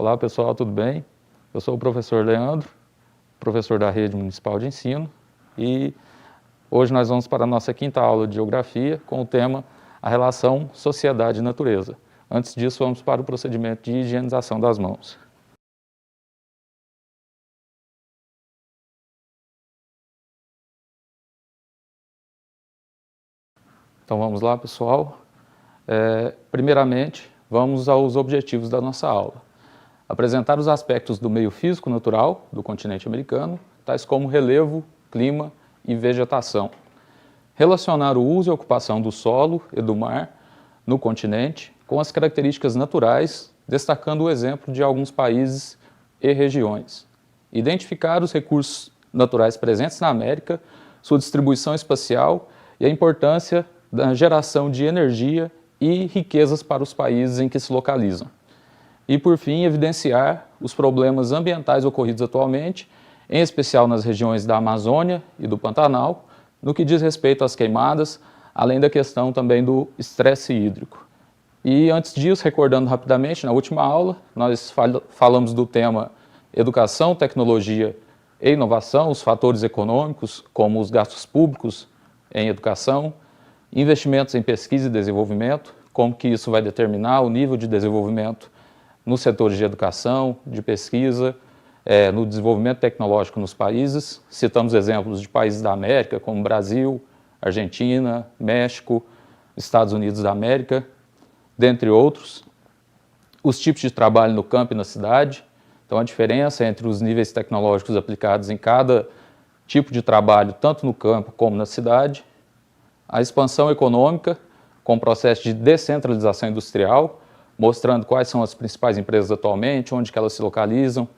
Olá pessoal, tudo bem? Eu sou o professor Leandro, professor da Rede Municipal de Ensino, e hoje nós vamos para a nossa quinta aula de Geografia com o tema a relação sociedade e natureza. Antes disso, vamos para o procedimento de higienização das mãos. Então vamos lá, pessoal. Primeiramente, vamos aos objetivos da nossa aula. Apresentar os aspectos do meio físico-natural do continente americano, tais como relevo, clima e vegetação. Relacionar o uso e ocupação do solo e do mar no continente com as características naturais, destacando o exemplo de alguns países e regiões. Identificar os recursos naturais presentes na América, sua distribuição espacial e a importância da geração de energia e riquezas para os países em que se localizam. E, por fim, evidenciar os problemas ambientais ocorridos atualmente, em especial nas regiões da Amazônia e do Pantanal, no que diz respeito às queimadas, além da questão também do estresse hídrico. E antes disso, recordando rapidamente, na última aula, nós falamos do tema educação, tecnologia e inovação, os fatores econômicos, como os gastos públicos em educação, investimentos em pesquisa e desenvolvimento, como que isso vai determinar o nível de desenvolvimento nos setores de educação, de pesquisa, no desenvolvimento tecnológico nos países. Citamos exemplos de países da América, como Brasil, Argentina, México, Estados Unidos da América, dentre outros. Os tipos de trabalho no campo e na cidade, então a diferença entre os níveis tecnológicos aplicados em cada tipo de trabalho, tanto no campo como na cidade. A expansão econômica, com o processo de descentralização industrial, mostrando quais são as principais empresas atualmente, onde que elas se localizam,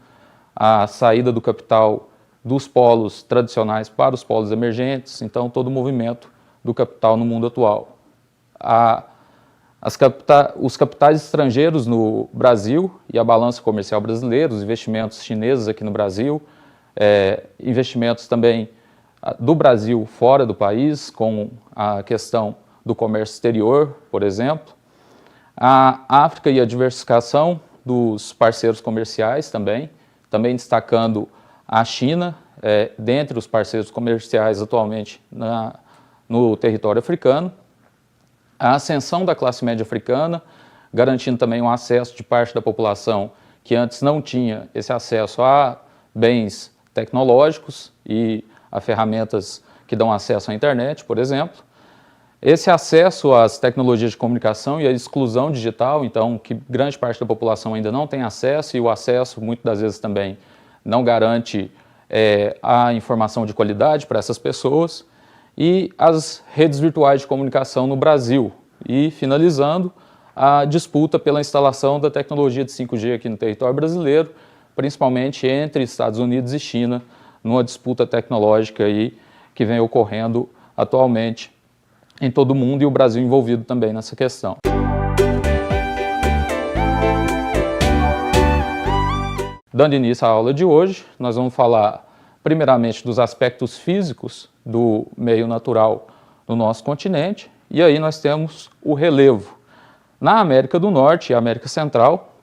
a saída do capital dos polos tradicionais para os polos emergentes, então todo o movimento do capital no mundo atual. Os capitais estrangeiros no Brasil e a balança comercial brasileira, os investimentos chineses aqui no Brasil, investimentos também do Brasil fora do país, com a questão do comércio exterior, por exemplo. A África e a diversificação dos parceiros comerciais também destacando a China, dentre os parceiros comerciais atualmente no território africano. A ascensão da classe média africana, garantindo também um acesso de parte da população que antes não tinha esse acesso a bens tecnológicos e a ferramentas que dão acesso à internet, por exemplo. Esse acesso às tecnologias de comunicação e a exclusão digital, então, que grande parte da população ainda não tem acesso, e o acesso, muitas das vezes, também não garante a informação de qualidade para essas pessoas, e as redes virtuais de comunicação no Brasil. E, finalizando, a disputa pela instalação da tecnologia de 5G aqui no território brasileiro, principalmente entre Estados Unidos e China, numa disputa tecnológica aí que vem ocorrendo atualmente em todo o mundo, e o Brasil envolvido também nessa questão. Dando início à aula de hoje, nós vamos falar primeiramente dos aspectos físicos do meio natural no nosso continente, e aí nós temos o relevo. Na América do Norte e América Central,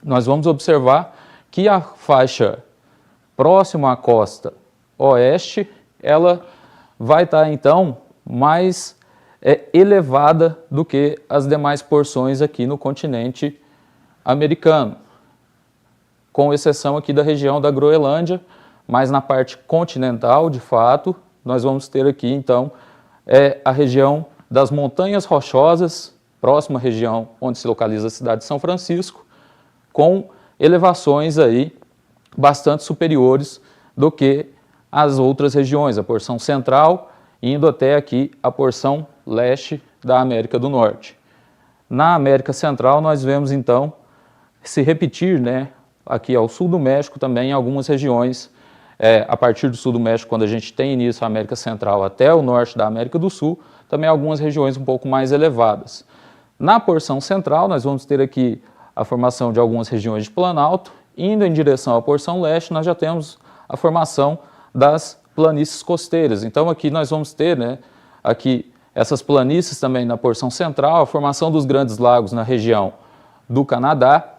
nós vamos observar que a faixa próxima à costa oeste, ela vai estar então mais elevada do que as demais porções aqui no continente americano, com exceção aqui da região da Groenlândia, mas na parte continental, de fato, nós vamos ter aqui então a região das Montanhas Rochosas, próxima região onde se localiza a cidade de São Francisco, com elevações aí bastante superiores do que as outras regiões, a porção central, indo até aqui a porção leste da América do Norte. Na América Central nós vemos então se repetir, aqui ao sul do México também em algumas regiões, a partir do sul do México, quando a gente tem início a América Central até o norte da América do Sul, também algumas regiões um pouco mais elevadas. Na porção central nós vamos ter aqui a formação de algumas regiões de planalto, indo em direção à porção leste nós já temos a formação das planícies costeiras. Então aqui nós vamos ter, aqui essas planícies também na porção central, a formação dos grandes lagos na região do Canadá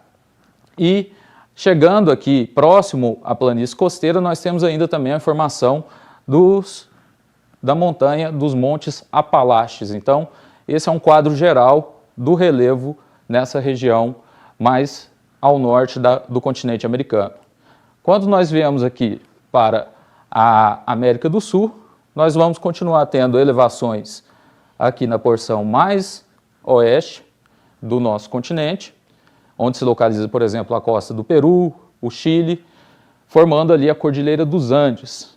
e Chegando aqui próximo à planície costeira, nós temos ainda também a formação da montanha dos Montes Apalaches. Então, esse é um quadro geral do relevo nessa região mais ao norte do continente americano. Quando nós viemos aqui para a América do Sul, nós vamos continuar tendo elevações aqui na porção mais oeste do nosso continente, onde se localiza, por exemplo, a costa do Peru, o Chile, formando ali a Cordilheira dos Andes.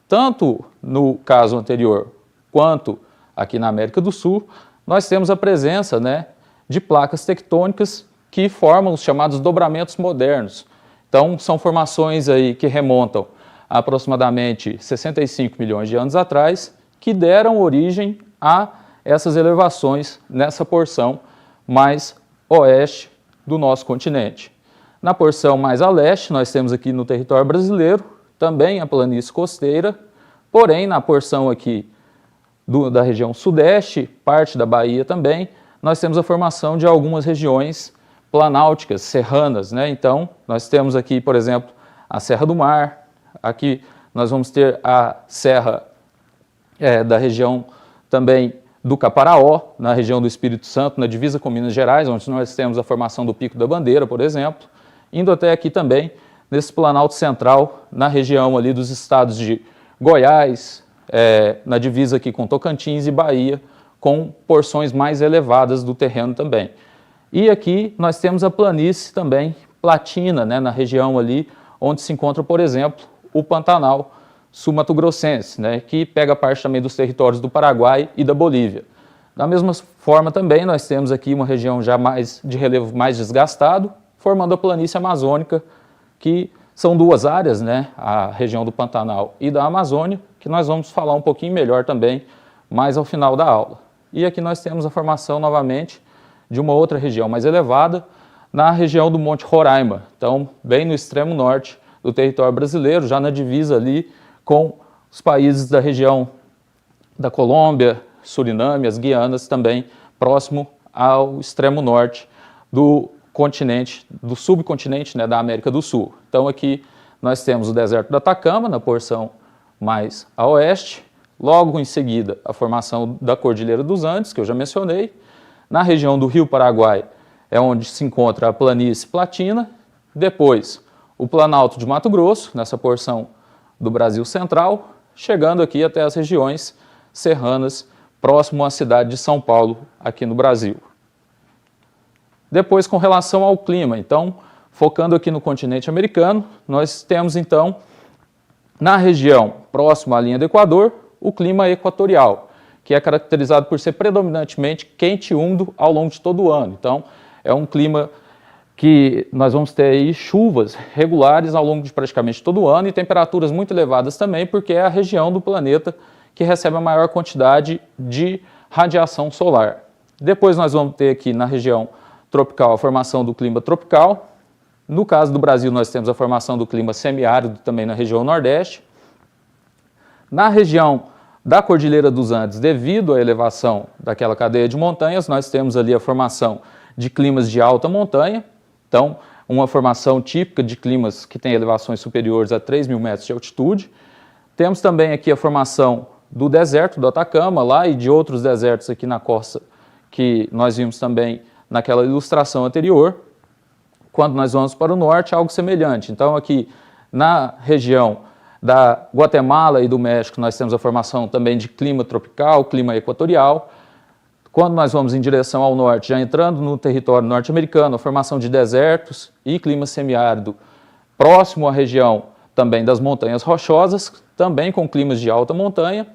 Tanto no caso anterior quanto aqui na América do Sul, nós temos a presença, né, de placas tectônicas que formam os chamados dobramentos modernos. Então, são formações aí que remontam a aproximadamente 65 milhões de anos atrás, que deram origem a essas elevações nessa porção mais oeste do nosso continente. Na porção mais a leste, nós temos aqui no território brasileiro, também a planície costeira, porém na porção aqui da região sudeste, parte da Bahia também, nós temos a formação de algumas regiões planálticas, serranas, né? Então, nós temos aqui, por exemplo, a Serra do Mar, aqui nós vamos ter a serra da região também do Caparaó, na região do Espírito Santo, na divisa com Minas Gerais, onde nós temos a formação do Pico da Bandeira, por exemplo, indo até aqui também, nesse Planalto Central, na região ali dos estados de Goiás, na divisa aqui com Tocantins e Bahia, com porções mais elevadas do terreno também. E aqui nós temos a planície também platina, né, na região ali onde se encontra, por exemplo, o Pantanal sul-mato-grossense, né, que pega parte também dos territórios do Paraguai e da Bolívia. Da mesma forma também nós temos aqui uma região já de relevo mais desgastado, formando a planície amazônica, que são duas áreas, né, a região do Pantanal e da Amazônia, que nós vamos falar um pouquinho melhor também mais ao final da aula. E aqui nós temos a formação novamente de uma outra região mais elevada, na região do Monte Roraima, então bem no extremo norte do território brasileiro, já na divisa ali com os países da região da Colômbia, Suriname, as Guianas também, próximo ao extremo norte do continente, do subcontinente, né, da América do Sul. Então aqui nós temos o deserto do Atacama, na porção mais a oeste, logo em seguida a formação da Cordilheira dos Andes, que eu já mencionei. Na região do Rio Paraguai é onde se encontra a planície platina, depois o Planalto de Mato Grosso, nessa porção do Brasil Central, chegando aqui até as regiões serranas, próximo à cidade de São Paulo, aqui no Brasil. Depois, com relação ao clima, então, focando aqui no continente americano, nós temos, então, na região próxima à linha do Equador, o clima equatorial, que é caracterizado por ser predominantemente quente e úmido ao longo de todo o ano. Então, é um clima que nós vamos ter aí chuvas regulares ao longo de praticamente todo o ano e temperaturas muito elevadas também, porque é a região do planeta que recebe a maior quantidade de radiação solar. Depois nós vamos ter aqui na região tropical a formação do clima tropical. No caso do Brasil, nós temos a formação do clima semiárido também na região nordeste. Na região da Cordilheira dos Andes, devido à elevação daquela cadeia de montanhas, nós temos ali a formação de climas de alta montanha. Então, uma formação típica de climas que têm elevações superiores a 3.000 metros de altitude. Temos também aqui a formação do deserto do Atacama, lá, e de outros desertos aqui na costa, que nós vimos também naquela ilustração anterior. Quando nós vamos para o norte, algo semelhante. Então, aqui na região da Guatemala e do México, nós temos a formação também de clima tropical, clima equatorial. Quando nós vamos em direção ao norte, já entrando no território norte-americano, a formação de desertos e clima semiárido, próximo à região também das montanhas rochosas, também com climas de alta montanha,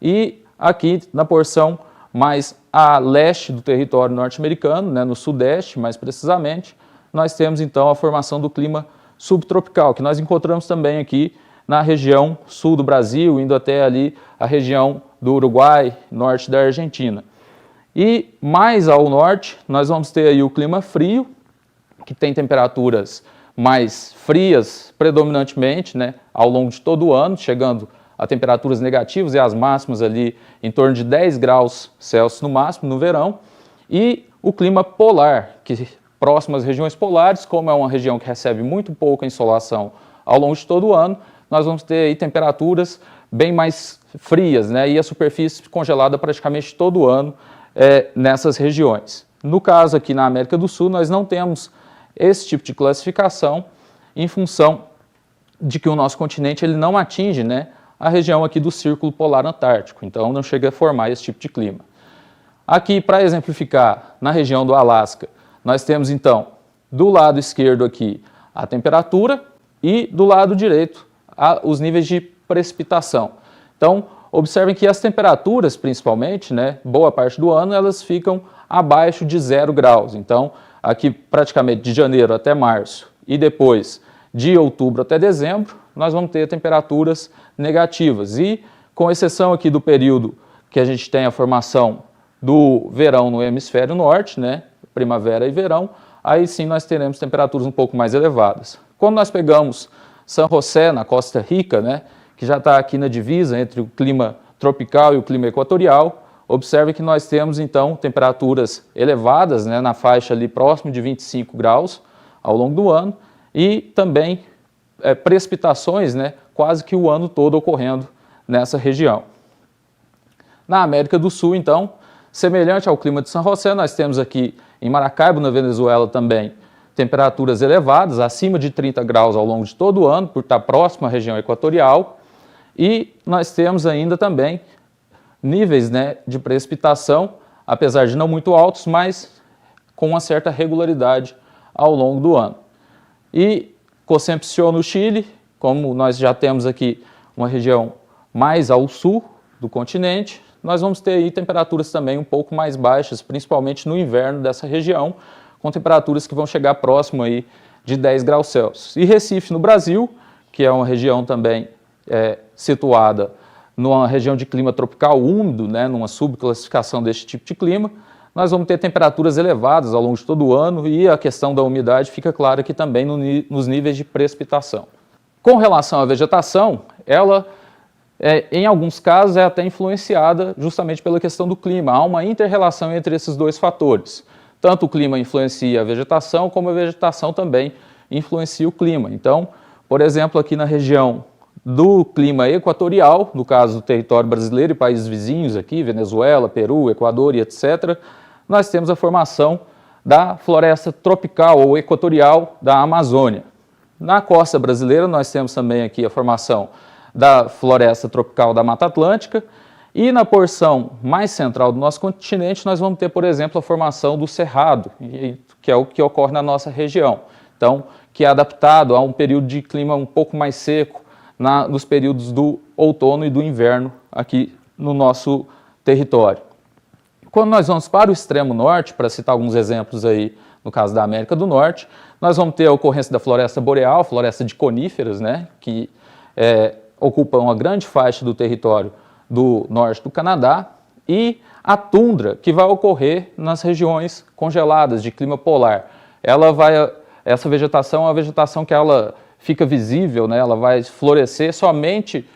e aqui na porção mais a leste do território norte-americano, né, no sudeste mais precisamente, nós temos então a formação do clima subtropical, que nós encontramos também aqui na região sul do Brasil, indo até ali a região do Uruguai, norte da Argentina. E mais ao norte, nós vamos ter aí o clima frio, que tem temperaturas mais frias, predominantemente, né, ao longo de todo o ano, chegando a temperaturas negativas e as máximas ali em torno de 10 graus Celsius no máximo no verão. E o clima polar, que próximo às regiões polares, como é uma região que recebe muito pouca insolação ao longo de todo o ano, nós vamos ter aí temperaturas bem mais frias, né? E a superfície congelada praticamente todo o ano nessas regiões. No caso aqui na América do Sul, nós não temos esse tipo de classificação em função de que o nosso continente ele não atinge, né, a região aqui do Círculo Polar Antártico, então não chega a formar esse tipo de clima. Aqui, para exemplificar, na região do Alasca, nós temos então, do lado esquerdo aqui, a temperatura e do lado direito, os níveis de precipitação. Então, observem que as temperaturas, principalmente, né, boa parte do ano, elas ficam abaixo de 0 graus. Então, aqui praticamente de janeiro até março e depois de outubro até dezembro, nós vamos ter temperaturas negativas. E, com exceção aqui do período que a gente tem a formação do verão no hemisfério norte, né, primavera e verão, aí sim nós teremos temperaturas um pouco mais elevadas. Quando nós pegamos San José, na Costa Rica, né, que já está aqui na divisa entre o clima tropical e o clima equatorial, observe que nós temos então temperaturas elevadas, né, na faixa ali próximo de 25 graus ao longo do ano e também precipitações, né, quase que o ano todo ocorrendo nessa região. Na América do Sul, então, semelhante ao clima de San José, nós temos aqui em Maracaibo, na Venezuela também, temperaturas elevadas, acima de 30 graus ao longo de todo o ano, por estar próximo à região equatorial. E nós temos ainda também níveis, né, de precipitação, apesar de não muito altos, mas com uma certa regularidade ao longo do ano. E Concepción, no Chile, como nós já temos aqui uma região mais ao sul do continente, nós vamos ter aí temperaturas também um pouco mais baixas, principalmente no inverno dessa região, com temperaturas que vão chegar próximo aí de 10 graus Celsius. E Recife, no Brasil, que é uma região também situada numa região de clima tropical úmido, né, numa subclassificação desse tipo de clima, nós vamos ter temperaturas elevadas ao longo de todo o ano e a questão da umidade fica clara aqui também nos níveis de precipitação. Com relação à vegetação, ela, em alguns casos, é até influenciada justamente pela questão do clima. Há uma inter-relação entre esses dois fatores. Tanto o clima influencia a vegetação, como a vegetação também influencia o clima. Então, por exemplo, aqui na região do clima equatorial, no caso do território brasileiro e países vizinhos aqui, Venezuela, Peru, Equador e etc., nós temos a formação da floresta tropical ou equatorial da Amazônia. Na costa brasileira, nós temos também aqui a formação da floresta tropical da Mata Atlântica, e na porção mais central do nosso continente, nós vamos ter, por exemplo, a formação do Cerrado, que é o que ocorre na nossa região. Então, que é adaptado a um período de clima um pouco mais seco, nos períodos do outono e do inverno aqui no nosso território. Quando nós vamos para o extremo norte, para citar alguns exemplos aí, no caso da América do Norte, nós vamos ter a ocorrência da floresta boreal, floresta de coníferas, né, que ocupam uma grande faixa do território do norte do Canadá, e a tundra, que vai ocorrer nas regiões congeladas de clima polar. Essa vegetação é uma vegetação que ela fica visível, né? Ela vai florescer somente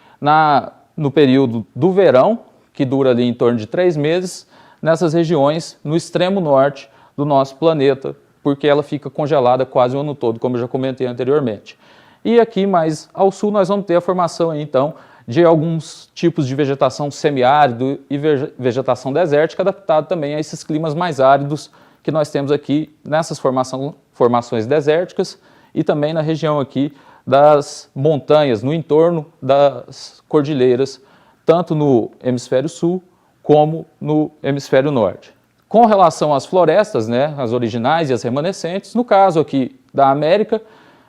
no período do verão, que dura ali em torno de 3 meses, nessas regiões no extremo norte do nosso planeta, porque ela fica congelada quase o ano todo, como eu já comentei anteriormente. E aqui mais ao sul nós vamos ter a formação aí, então, de alguns tipos de vegetação semiárido e vegetação desértica, adaptada também a esses climas mais áridos que nós temos aqui nessas formações desérticas e também na região aqui das montanhas, no entorno das cordilheiras, tanto no hemisfério sul como no hemisfério norte. Com relação às florestas, né, as originais e as remanescentes, no caso aqui da América,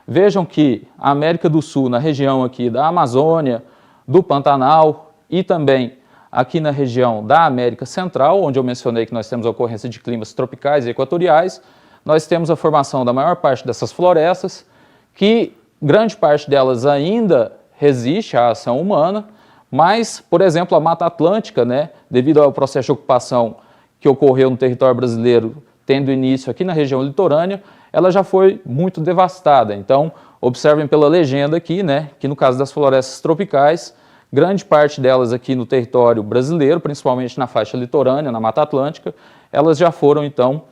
vejam que a América do Sul, na região aqui da Amazônia, do Pantanal e também aqui na região da América Central, onde eu mencionei que nós temos a ocorrência de climas tropicais e equatoriais, nós temos a formação da maior parte dessas florestas, que grande parte delas ainda resiste à ação humana, mas, por exemplo, a Mata Atlântica, né, devido ao processo de ocupação que ocorreu no território brasileiro, tendo início aqui na região litorânea, ela já foi muito devastada. Então, observem pela legenda aqui, né, que no caso das florestas tropicais, grande parte delas aqui no território brasileiro, principalmente na faixa litorânea, na Mata Atlântica, elas já foram, então,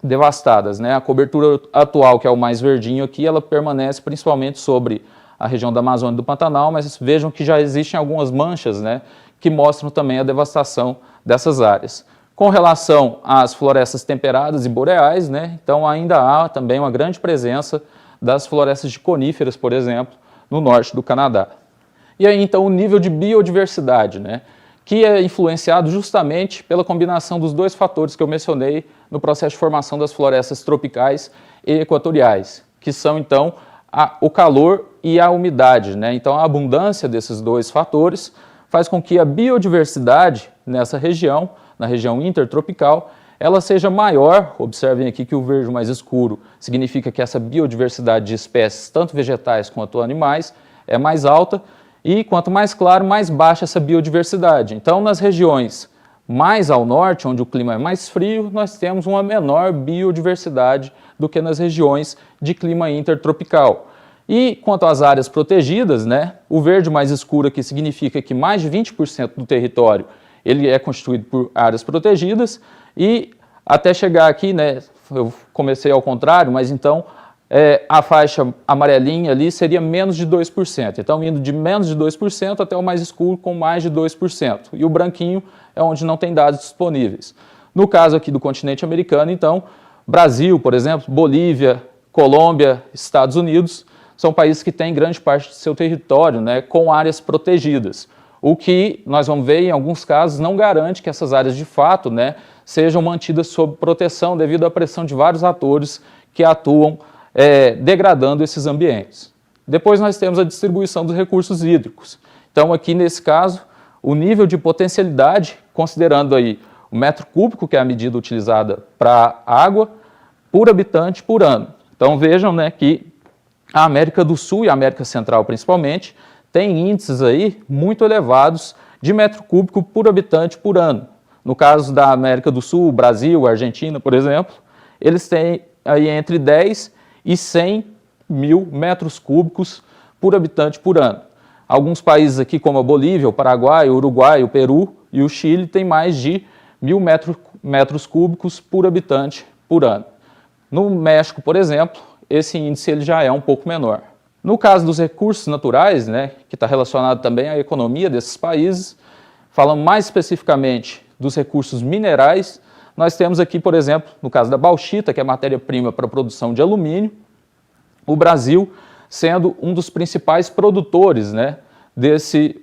devastadas, né? A cobertura atual, que é o mais verdinho aqui, ela permanece principalmente sobre a região da Amazônia e do Pantanal, mas vejam que já existem algumas manchas, né, que mostram também a devastação dessas áreas. Com relação às florestas temperadas e boreais, né, então ainda há também uma grande presença das florestas de coníferas, por exemplo, no norte do Canadá. E aí então o nível de biodiversidade, né, que é influenciado justamente pela combinação dos dois fatores que eu mencionei no processo de formação das florestas tropicais e equatoriais, que são então o calor e a umidade, né? Então a abundância desses dois fatores faz com que a biodiversidade nessa região, na região intertropical, ela seja maior. Observem aqui que o verde mais escuro significa que essa biodiversidade de espécies, tanto vegetais quanto animais, é mais alta, e quanto mais claro, mais baixa essa biodiversidade. Então, nas regiões mais ao norte, onde o clima é mais frio, nós temos uma menor biodiversidade do que nas regiões de clima intertropical. E quanto às áreas protegidas, né, o verde mais escuro aqui significa que mais de 20% do território ele é constituído por áreas protegidas, e até chegar aqui, né, eu comecei ao contrário, mas então a faixa amarelinha ali seria menos de 2%. Então, indo de menos de 2% até o mais escuro com mais de 2%. E o branquinho é onde não tem dados disponíveis. No caso aqui do continente americano, então, Brasil, por exemplo, Bolívia, Colômbia, Estados Unidos, são países que têm grande parte do seu território, né, com áreas protegidas. O que nós vamos ver, em alguns casos, não garante que essas áreas, de fato, né, sejam mantidas sob proteção devido à pressão de vários atores que atuam degradando esses ambientes. Depois nós temos a distribuição dos recursos hídricos. Então aqui nesse caso, o nível de potencialidade, considerando aí o metro cúbico, que é a medida utilizada para água, por habitante por ano. Então vejam, né, que a América do Sul e a América Central principalmente têm índices aí muito elevados de metro cúbico por habitante por ano. No caso da América do Sul, Brasil, Argentina, por exemplo, eles têm aí entre 10 e 100 mil metros cúbicos por habitante por ano. Alguns países aqui, como a Bolívia, o Paraguai, o Uruguai, o Peru e o Chile, têm mais de 1.000 metros cúbicos por habitante por ano. No México, por exemplo, esse índice ele já é um pouco menor. No caso dos recursos naturais, né, que está relacionado também à economia desses países, falando mais especificamente dos recursos minerais, nós temos aqui, por exemplo, no caso da bauxita, que é matéria-prima para a produção de alumínio, o Brasil sendo um dos principais produtores, né, desse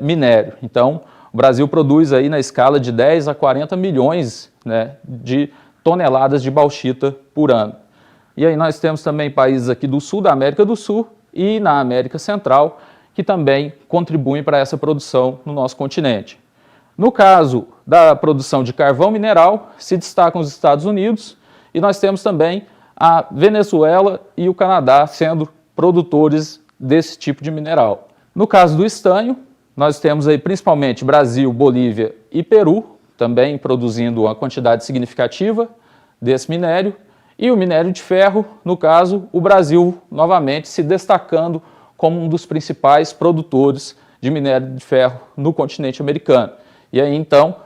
minério. Então, o Brasil produz aí na escala de 10 a 40 milhões, né, de toneladas de bauxita por ano. E aí nós temos também países aqui do sul da América do Sul e na América Central, que também contribuem para essa produção no nosso continente. No caso da produção de carvão mineral, se destacam os Estados Unidos, e nós temos também a Venezuela e o Canadá sendo produtores desse tipo de mineral. No caso do estanho, nós temos aí principalmente Brasil, Bolívia e Peru, também produzindo uma quantidade significativa desse minério, e o minério de ferro, no caso, o Brasil novamente se destacando como um dos principais produtores de minério de ferro no continente americano. E aí então,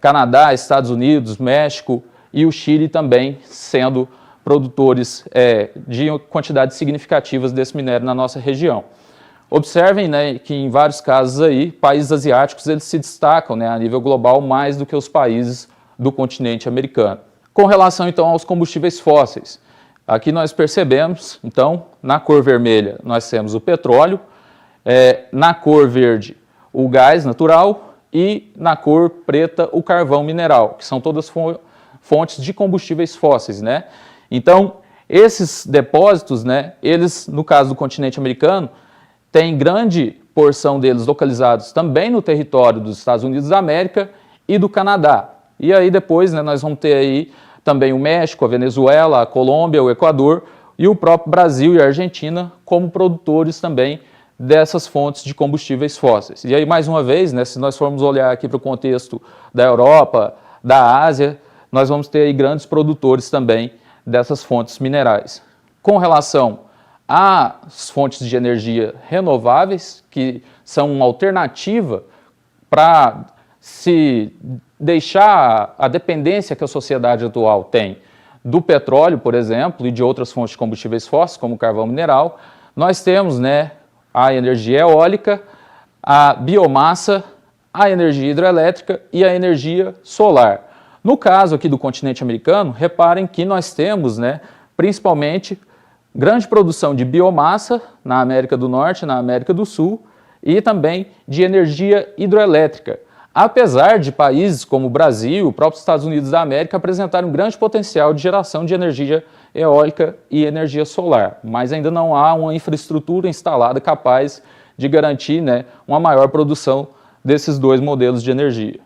Canadá, Estados Unidos, México e o Chile também sendo produtores de quantidades significativas desse minério na nossa região. Observem, né, que em vários casos aí, países asiáticos eles se destacam, né, a nível global mais do que os países do continente americano. Com relação então aos combustíveis fósseis, aqui nós percebemos, então, na cor vermelha nós temos o petróleo, na cor verde o gás natural e na cor preta o carvão mineral, que são todas fontes de combustíveis fósseis, né? Então, esses depósitos, né, eles, no caso do continente americano, tem grande porção deles localizados também no território dos Estados Unidos da América e do Canadá. E aí depois, né, nós vamos ter aí também o México, a Venezuela, a Colômbia, o Equador e o próprio Brasil e a Argentina como produtores também dessas fontes de combustíveis fósseis. E aí, mais uma vez, né, se nós formos olhar aqui para o contexto da Europa, da Ásia, nós vamos ter aí grandes produtores também dessas fontes minerais. Com relação às fontes de energia renováveis, que são uma alternativa para se deixar a dependência que a sociedade atual tem do petróleo, por exemplo, e de outras fontes de combustíveis fósseis, como o carvão mineral, nós temos, né, a energia eólica, a biomassa, a energia hidrelétrica e a energia solar. No caso aqui do continente americano, reparem que nós temos, né, principalmente grande produção de biomassa na América do Norte, na América do Sul, e também de energia hidroelétrica. Apesar de países como o Brasil e os próprios Estados Unidos da América apresentarem um grande potencial de geração de energia eólica e energia solar, mas ainda não há uma infraestrutura instalada capaz de garantir, né, uma maior produção desses dois modelos de energia.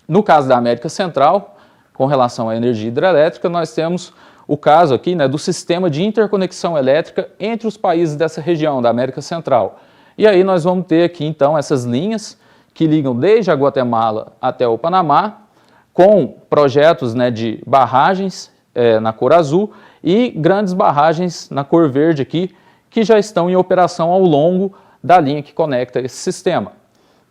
No caso da América Central, com relação à energia hidrelétrica, nós temos o caso aqui, né, do sistema de interconexão elétrica entre os países dessa região, da América Central. E aí nós vamos ter aqui, então, essas linhas que ligam desde a Guatemala até o Panamá, com projetos, né, de barragens na cor azul e grandes barragens na cor verde aqui, que já estão em operação ao longo da linha que conecta esse sistema.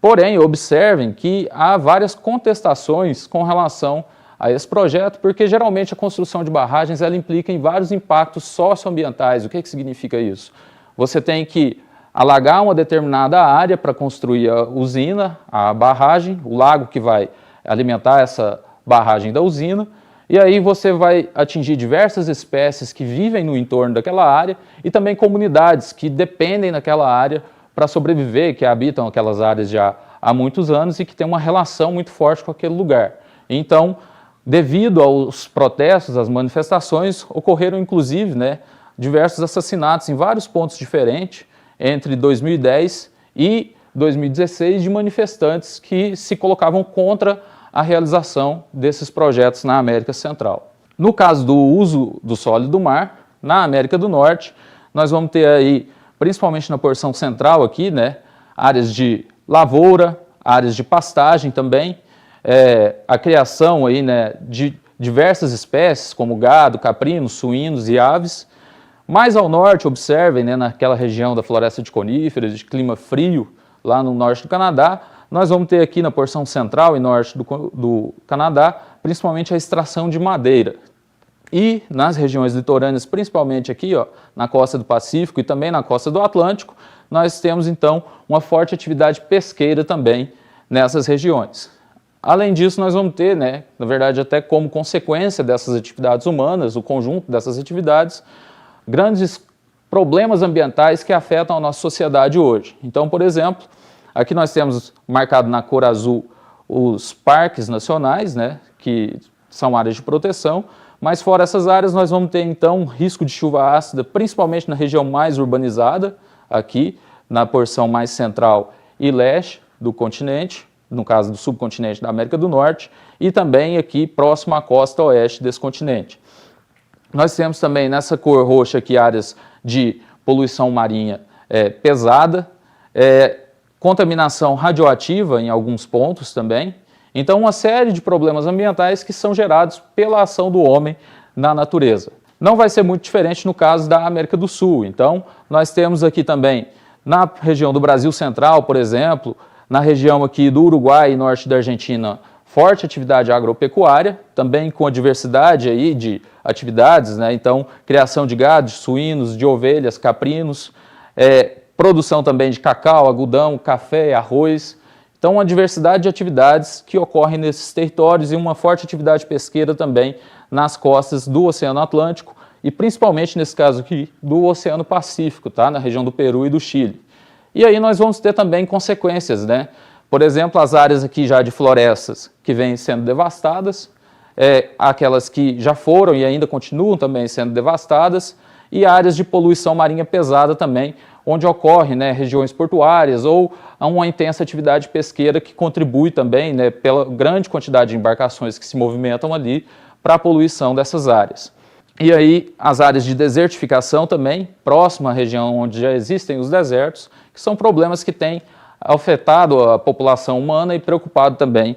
Porém, observem que há várias contestações com relação a esse projeto, porque geralmente a construção de barragens ela implica em vários impactos socioambientais. O que significa isso? Você tem que alagar uma determinada área para construir a usina, a barragem, o lago que vai alimentar essa barragem da usina, e aí você vai atingir diversas espécies que vivem no entorno daquela área e também comunidades que dependem daquela área para sobreviver, que habitam aquelas áreas já há muitos anos e que têm uma relação muito forte com aquele lugar. Então, devido aos protestos, às manifestações, ocorreram inclusive, né, diversos assassinatos em vários pontos diferentes, entre 2010 e 2016, de manifestantes que se colocavam contra a realização desses projetos na América Central. No caso do uso do solo do mar, na América do Norte, nós vamos ter aí, principalmente na porção central aqui, né, áreas de lavoura, áreas de pastagem também, a criação aí, né, de diversas espécies, como gado, caprinos, suínos e aves. Mais ao norte, observem, né, naquela região da floresta de coníferas, de clima frio, lá no norte do Canadá, nós vamos ter aqui na porção central e norte do Canadá, principalmente a extração de madeira. E nas regiões litorâneas, principalmente aqui, ó, na costa do Pacífico e também na costa do Atlântico, nós temos então uma forte atividade pesqueira também nessas regiões. Além disso, nós vamos ter, né, na verdade até como consequência dessas atividades humanas, o conjunto dessas atividades, grandes problemas ambientais que afetam a nossa sociedade hoje. Então, por exemplo, aqui nós temos marcado na cor azul os parques nacionais, né, que são áreas de proteção, mas fora essas áreas nós vamos ter então risco de chuva ácida, principalmente na região mais urbanizada, aqui na porção mais central e leste do continente, no caso do subcontinente da América do Norte, e também aqui próximo à costa oeste desse continente. Nós temos também nessa cor roxa aqui áreas de poluição marinha pesada, contaminação radioativa em alguns pontos também. Então, uma série de problemas ambientais que são gerados pela ação do homem na natureza. Não vai ser muito diferente no caso da América do Sul. Então, nós temos aqui também, na região do Brasil Central, por exemplo, na região aqui do Uruguai e norte da Argentina, forte atividade agropecuária, também com a diversidade aí de atividades, né? Então, criação de gado, de suínos, de ovelhas, caprinos, produção também de cacau, algodão, café, arroz. Então, uma diversidade de atividades que ocorrem nesses territórios e uma forte atividade pesqueira também nas costas do Oceano Atlântico e principalmente, nesse caso aqui, do Oceano Pacífico, tá? Na região do Peru e do Chile. E aí nós vamos ter também consequências, né? Por exemplo, as áreas aqui já de florestas que vêm sendo devastadas, aquelas que já foram e ainda continuam também sendo devastadas, e áreas de poluição marinha pesada também, onde ocorre, né, regiões portuárias ou uma intensa atividade pesqueira que contribui também, né, pela grande quantidade de embarcações que se movimentam ali para a poluição dessas áreas. E aí as áreas de desertificação também, próxima à região onde já existem os desertos, que são problemas que têm afetado a população humana e preocupado também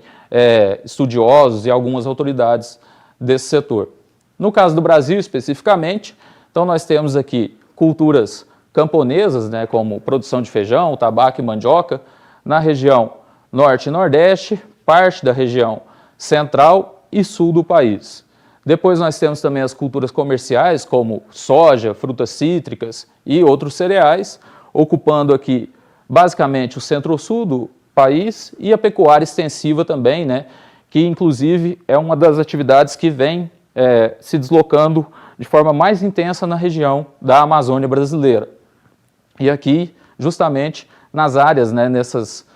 estudiosos e algumas autoridades desse setor. No caso do Brasil especificamente, então nós temos aqui culturas camponesas, né, como produção de feijão, tabaco e mandioca, na região norte e nordeste, parte da região central e sul do país. Depois nós temos também as culturas comerciais, como soja, frutas cítricas e outros cereais, ocupando aqui basicamente o centro-sul do país, e a pecuária extensiva também, né, que inclusive é uma das atividades que vem se deslocando de forma mais intensa na região da Amazônia brasileira. E aqui, justamente nas áreas, né, nessas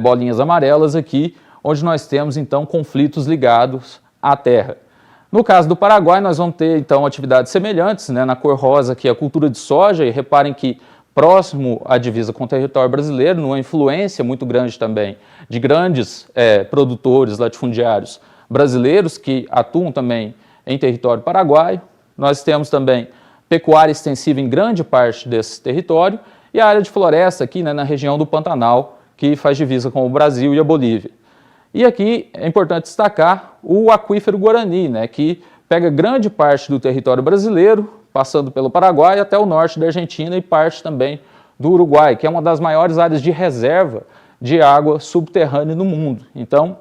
bolinhas amarelas aqui, onde nós temos então conflitos ligados à terra. No caso do Paraguai, nós vamos ter então atividades semelhantes, né, na cor rosa aqui a cultura de soja, e reparem que próximo à divisa com o território brasileiro, numa influência muito grande também de grandes produtores latifundiários brasileiros que atuam também em território paraguaio. Nós temos também pecuária extensiva em grande parte desse território e a área de floresta aqui, né, na região do Pantanal, que faz divisa com o Brasil e a Bolívia. E aqui é importante destacar o aquífero Guarani, né, que pega grande parte do território brasileiro, passando pelo Paraguai até o norte da Argentina e parte também do Uruguai, que é uma das maiores áreas de reserva de água subterrânea no mundo. Então,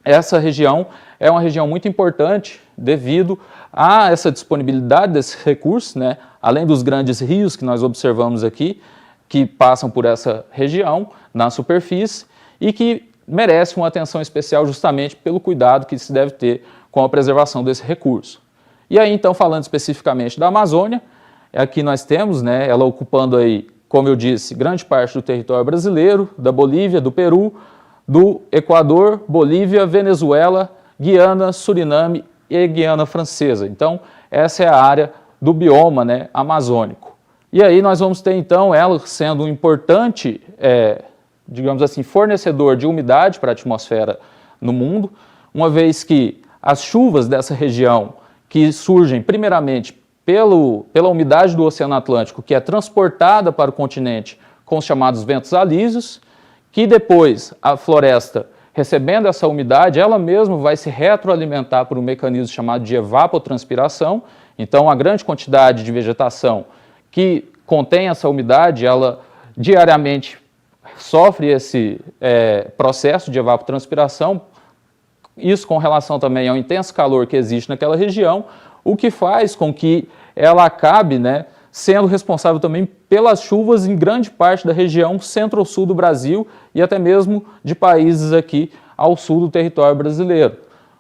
essa região é uma região muito importante devido a essa disponibilidade desses recursos, né, além dos grandes rios que nós observamos aqui, que passam por essa região na superfície e que merece uma atenção especial justamente pelo cuidado que se deve ter com a preservação desse recurso. E aí, então, falando especificamente da Amazônia, aqui nós temos, né, ela ocupando aí, como eu disse, grande parte do território brasileiro, da Bolívia, do Peru, do Equador, Bolívia, Venezuela, Guiana, Suriname e Guiana Francesa. Então, essa é a área do bioma, né, amazônico. E aí nós vamos ter, então, ela sendo um importante, digamos assim, fornecedor de umidade para a atmosfera no mundo, uma vez que as chuvas dessa região, que surgem primeiramente pela umidade do Oceano Atlântico, que é transportada para o continente com os chamados ventos alísios, que depois a floresta, recebendo essa umidade, ela mesma vai se retroalimentar por um mecanismo chamado de evapotranspiração. Então, a grande quantidade de vegetação que contém essa umidade, ela diariamente sofre esse processo de evapotranspiração, isso com relação também ao intenso calor que existe naquela região, o que faz com que ela acabe, né, sendo responsável também pelas chuvas em grande parte da região centro-sul do Brasil e até mesmo de países aqui ao sul do território brasileiro.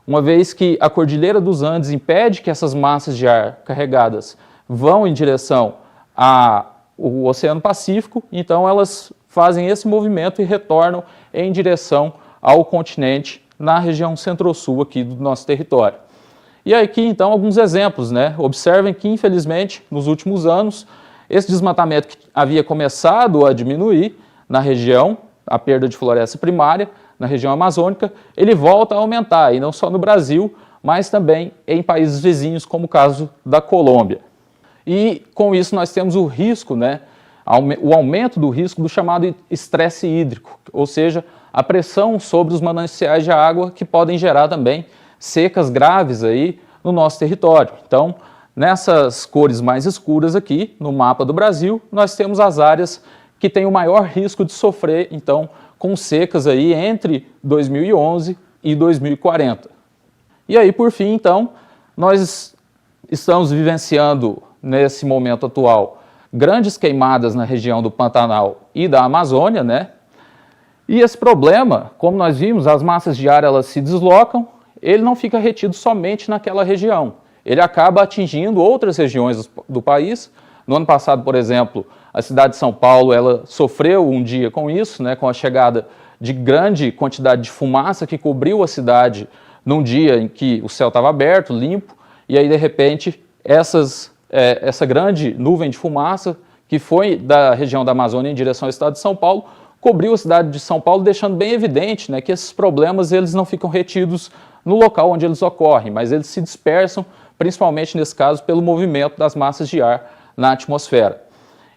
Uma vez que a Cordilheira dos Andes impede que essas massas de ar carregadas vão em direção ao Oceano Pacífico, então elas fazem esse movimento e retornam em direção ao continente na região centro-sul aqui do nosso território. E aqui, então, alguns exemplos, né? Observem que, infelizmente, nos últimos anos, esse desmatamento que havia começado a diminuir na região, a perda de floresta primária, na região amazônica, ele volta a aumentar, e não só no Brasil, mas também em países vizinhos, como o caso da Colômbia. E, com isso, nós temos o risco, né? O aumento do risco do chamado estresse hídrico, ou seja, a pressão sobre os mananciais de água que podem gerar também secas graves aí no nosso território. Então, nessas cores mais escuras aqui, no mapa do Brasil, nós temos as áreas que têm o maior risco de sofrer, então, com secas aí entre 2011 e 2040. E aí, por fim, então, nós estamos vivenciando, nesse momento atual, grandes queimadas na região do Pantanal e da Amazônia, né? E esse problema, como nós vimos, as massas de ar elas se deslocam, ele não fica retido somente naquela região. Ele acaba atingindo outras regiões do país. No ano passado, por exemplo, a cidade de São Paulo ela sofreu um dia com isso, né, com a chegada de grande quantidade de fumaça que cobriu a cidade num dia em que o céu estava aberto, limpo, e aí, de repente, essa grande nuvem de fumaça que foi da região da Amazônia em direção ao estado de São Paulo, cobriu a cidade de São Paulo, deixando bem evidente, né, que esses problemas eles não ficam retidos no local onde eles ocorrem, mas eles se dispersam, principalmente nesse caso, pelo movimento das massas de ar na atmosfera.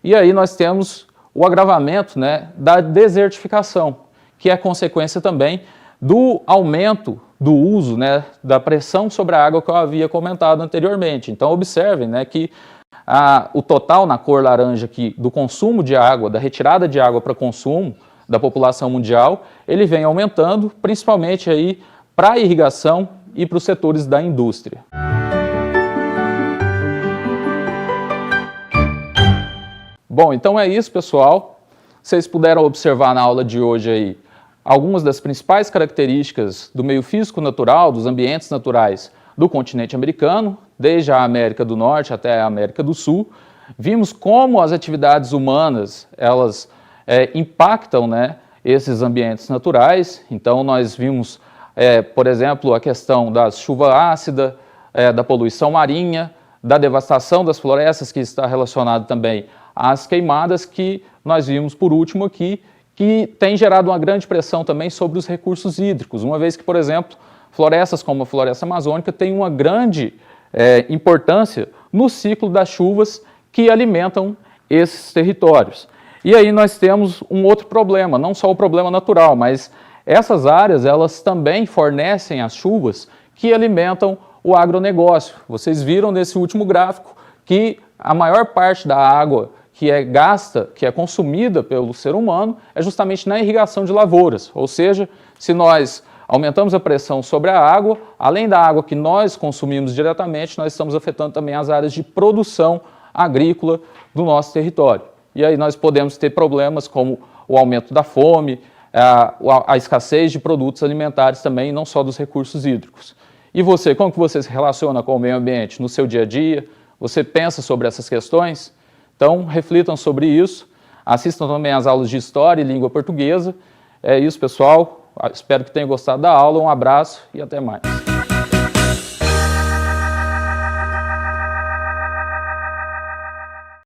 E aí nós temos o agravamento, né, da desertificação, que é consequência também do aumento do uso, né, da pressão sobre a água que eu havia comentado anteriormente. Então observem, né, que o total na cor laranja aqui do consumo de água, da retirada de água para consumo da população mundial, ele vem aumentando, principalmente aí para a irrigação e para os setores da indústria. Bom, então é isso, pessoal. Vocês puderam observar na aula de hoje aí algumas das principais características do meio físico natural, dos ambientes naturais do continente americano, desde a América do Norte até a América do Sul. Vimos como as atividades humanas, elas impactam, né, esses ambientes naturais. Então nós vimos, por exemplo, a questão da chuva ácida, da poluição marinha, da devastação das florestas, que está relacionado também às queimadas, que nós vimos por último aqui, que tem gerado uma grande pressão também sobre os recursos hídricos, uma vez que, por exemplo, florestas como a floresta amazônica têm uma grande importância no ciclo das chuvas que alimentam esses territórios. E aí nós temos um outro problema, não só o problema natural, mas essas áreas elas também fornecem as chuvas que alimentam o agronegócio. Vocês viram nesse último gráfico que a maior parte da água que é gasta, que é consumida pelo ser humano, é justamente na irrigação de lavouras. Ou seja, se nós aumentamos a pressão sobre a água, além da água que nós consumimos diretamente, nós estamos afetando também as áreas de produção agrícola do nosso território. E aí nós podemos ter problemas como o aumento da fome, a escassez de produtos alimentares também, não só dos recursos hídricos. E você, como que você se relaciona com o meio ambiente no seu dia a dia? Você pensa sobre essas questões? Então, reflitam sobre isso, assistam também às aulas de História e Língua Portuguesa. É isso, pessoal. Espero que tenham gostado da aula. Um abraço e até mais.